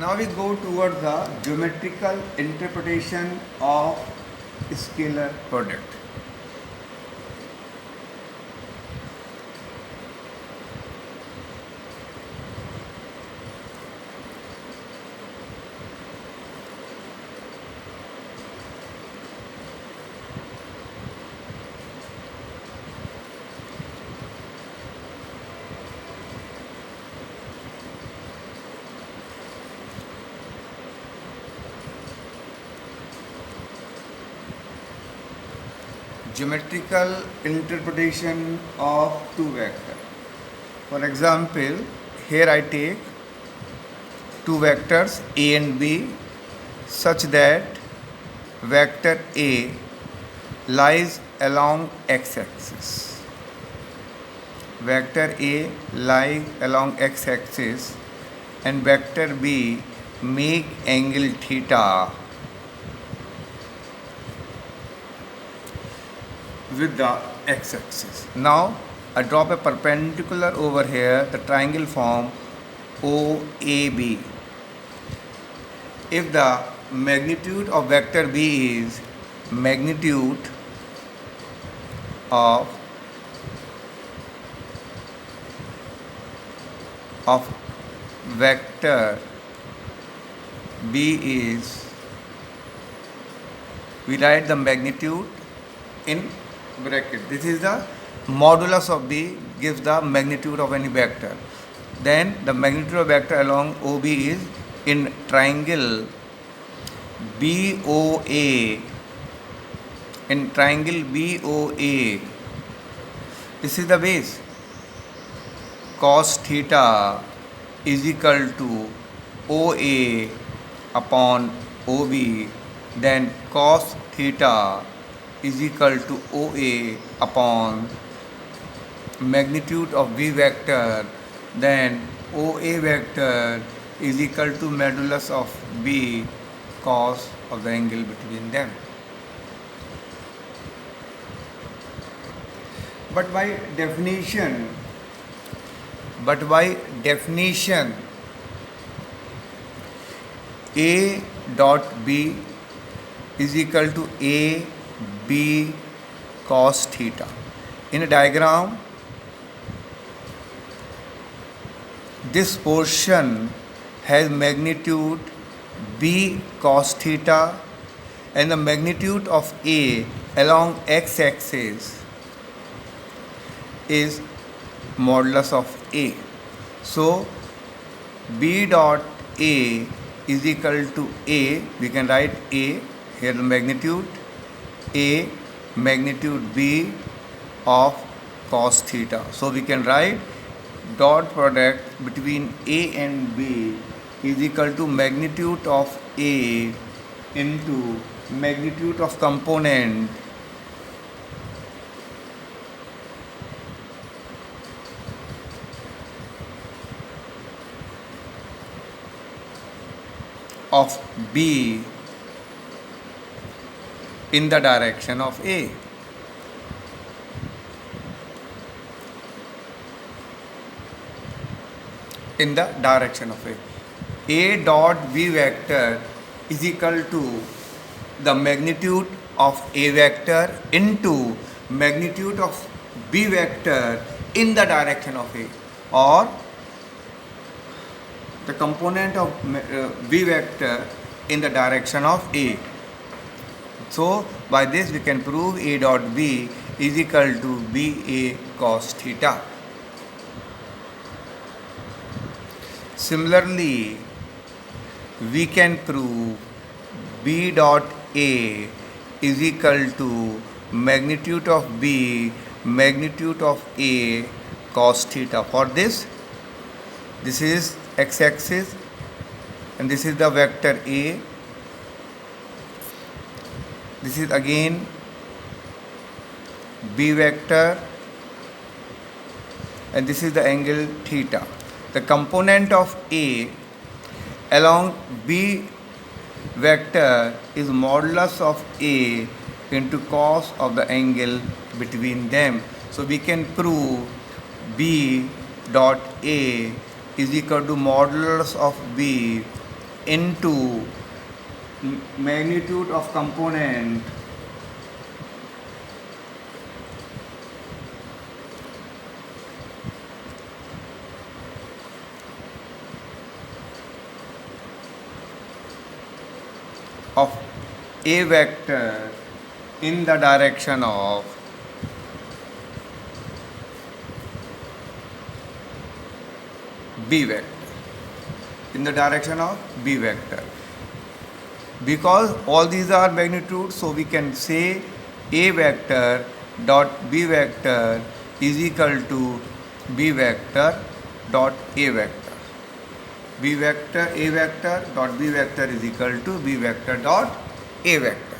Now we go towards the geometrical interpretation of scalar product. Geometrical interpretation of two vectors. For example, here I take two vectors A and B such that vector A lies along x-axis. Vector A lies along x-axis and vector B make angle theta with the x-axis. Now I drop a perpendicular over here, the triangle form OAB. If the magnitude of vector B is magnitude of vector B is, we write the magnitude in bracket. This is the modulus of B gives the magnitude of any vector. Then the magnitude of vector along OB is in triangle BOA. In triangle BOA, this is the base. Cos theta is equal to OA upon OB. Then cos theta is equal to OA upon magnitude of B vector, then OA vector is equal to modulus of B cos of the angle between them. But by definition, A dot B is equal to A B cos theta. In a diagram, this portion has magnitude B cos theta and the magnitude of A along x-axis is modulus of A. So B dot A is equal to A. We can write A here, the magnitude A, magnitude B of cos theta. So we can write dot product between A and B is equal to magnitude of A into magnitude of component of B in the direction of A. In the direction of A. A dot B vector is equal to the magnitude of A vector into magnitude of B vector in the direction of A, or the component of B vector in the direction of A. So by this we can prove A dot B is equal to BA cos theta. Similarly, we can prove B dot A is equal to magnitude of B, magnitude of A cos theta. For this is x-axis and this is the vector A. This is again B vector and this is the angle theta. The component of A along B vector is modulus of A into cos of the angle between them. So we can prove B dot A is equal to modulus of B into magnitude of component of A vector in the direction of B vector, in the direction of B vector. Because all these are magnitudes, so we can say A vector dot B vector is equal to B vector dot A vector. B vector A vector dot B vector is equal to B vector dot A vector.